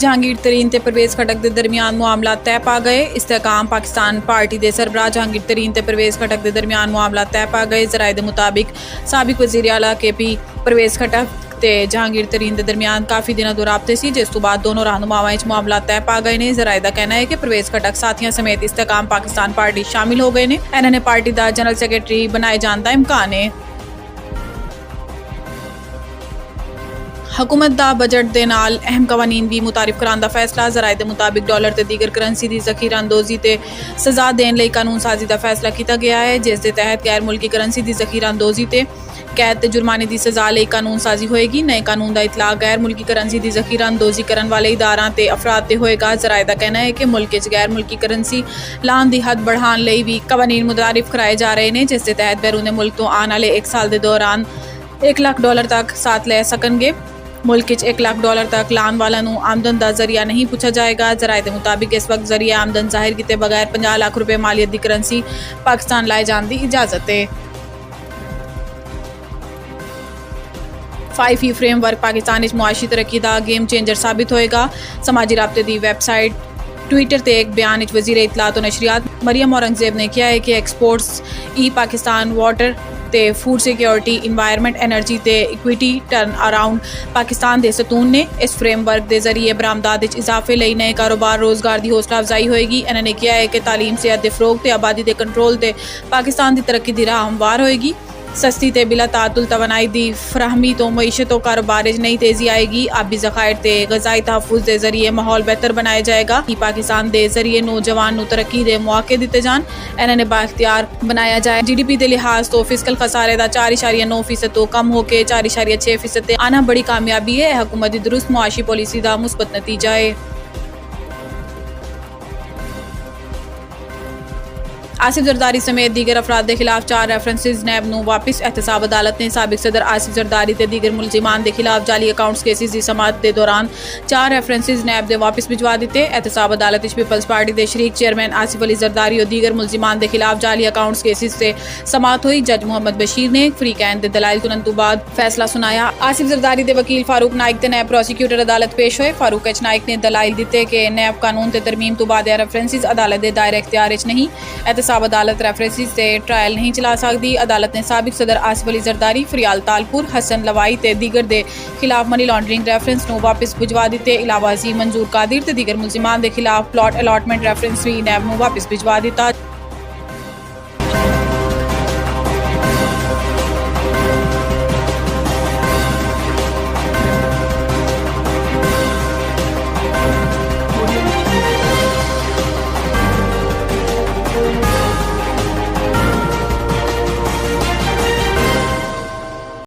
जहांगीर तरीन ते परवेज़ खटक के दरमियान मामला तय पा गए। इस्तेहकाम पाकिस्तान पार्टी के सरबराह जहांगीर तरीन ते परवेज़ खटक के दरमियान मामला तय पा गए। जराए के मुताबिक साबिक वज़ीर आला KP परवेज़ खटक ते जहांगीर तरीन के दरमियान काफ़ी दिनों तो राबते सी, जिस तो बाद दोनों रहनुमावां च मामला तय पा गए ने। जराए का कहना है कि परवेज़ खटक साथियों समेत इस्तेहकाम पाकिस्तान पार्टी शामिल हो गए ने। इन्होंने पार्टी का जनरल सैकटरी बनाए जाने का इम्कान है। हुकूमत दा बजट दे नाल अहम कवानीन भी मुतारिफ कराने का फैसला। जराए के मुताबिक डॉलर ते दीगर करंसी की जखीरा अंदोजी ते सजा देने लई कानून साजी का फैसला किया गया है, जिस दे तहत गैर मुल्की करंसी की जखीरा अंदोजी ते कैद ते जुर्माने की सजा लई कानून साजी होएगी। नए कानून का इतलाक गैर मुल्की करंसी की जखीरा अंदोजी करने वाले इदारां ते अफराद ते होएगा। जराए का कहना है कि मुल्क च गैर मुल्की करंसी लान की हद बढ़ाने लई भी कवानीन मुतारिफ कराए जा रहे हैं, जिस दे तहत बैरून मुल्क तो आने वाले 1 साल के दौरान $1 लाख तक साथ लै सकणगे। मुल्क $1 लाख तक लान वालों को आमदन का जरिया नहीं पूछा जाएगा। जराए के मुताबिक इस वक्त जरिया आमदन जाहिर किए बगैर $50 लाख मालियत की करंसी पाकिस्तान लाए जाने की इजाजत है। 5E फ्रेमवर्क पाकिस्तान मुआशी तरक्की का गेम चेंजर साबित होएगा। समाजी राबते की वैबसाइट ट्विटर ते एक बयान वज़ीर इतलात और नशरियात मरियम औरंगजेब ने किया है कि एक्सपोर्ट्स पाकिस्तान वाटर ते फूड सिक्योरिटी इन्वायरमेंट एनर्जी ते इक्विटी टर्न अराउंड पाकिस्तान के सतून ने इस फ्रेमवर्क के जरिए बरामदात इजाफे लई नए कारोबार रोजगार की हौसला अफजाई होएगी। इन्होंने कहा है कि तालीम सेहत के फरोग ते आबादी के कंट्रोल ते पाकिस्तान की तरक्की की राह हमवार होएगी। सस्ती ते बिला तातुल तवानाई की फराहमी तो मईशत और कारोबार नई तेजी आएगी। आबी ज़खायर ते गज़ाई तहफ़्फ़ुज़ के जरिए माहौल बेहतर बनाया जाएगा। पाकिस्तान के जरिए नौजवान को तरक्की के मौके दिते जान, इन्होंने बाख्तियार बनाया जाए। GDP के लिहाज तो फिस्कल खसारे का 4.9% तो कम होकर 4.6% आना बड़ी कामयाबी है। हुकूमत की दुरुस्त मुआशी पॉलिसी का मुस्बत नतीजा है। आसिफ जरदारी समेत दीगर अफराद के खिलाफ 4 रेफरेंसेस नैब नू वापस। एहतसाब अदालत ने साबिक सदर आसिफ जरदारी ते दीगर मुलजिमान के खिलाफ जाली अकाउंट्स केसेस की समाअत के दौरान 4 रेफरेंसेस नैब दे वापस भिजवा दिते। एहतसाब अदालत पीपल्स पार्टी के शरीक चेयरमैन आसिफ अली जरदारी और दीगर मुलजिमान के खिलाफ जाली अकाउंट्स केसेस से समाअत हुई। जज मोहम्मद बशीर ने फ्री कैन के दलाइल तुरंत तो बाद फैसला सुनाया। आसिफ जरदारी के वकील फारूक नाइक ते नैब प्रोसिक्यूटर अदालत पेश हुए। फारूक एच नाइक ने दलाइल दिते कि नैब कानून ते तरमीम तो बाद रेफरेंसेस अदालत के दायरे इख्तियार च नहीं। अदालत रेफरेंसेस से ट्रायल नहीं चला सकती। अदालत ने साबिक सदर आसिफ अली जरदारी, फरियाल तालपुर, हसन लवाई ते दीगर दे खिलाफ मनी लॉन्ड्रिंग रेफरेंस नू वापस भिजवा दिते। इलावा अजीम मंजूर कादिर ते दीगर मुलजिमान के खिलाफ प्लॉट अलॉटमेंट रेफरेंस भी नैब नू वापस भिजवा दिता।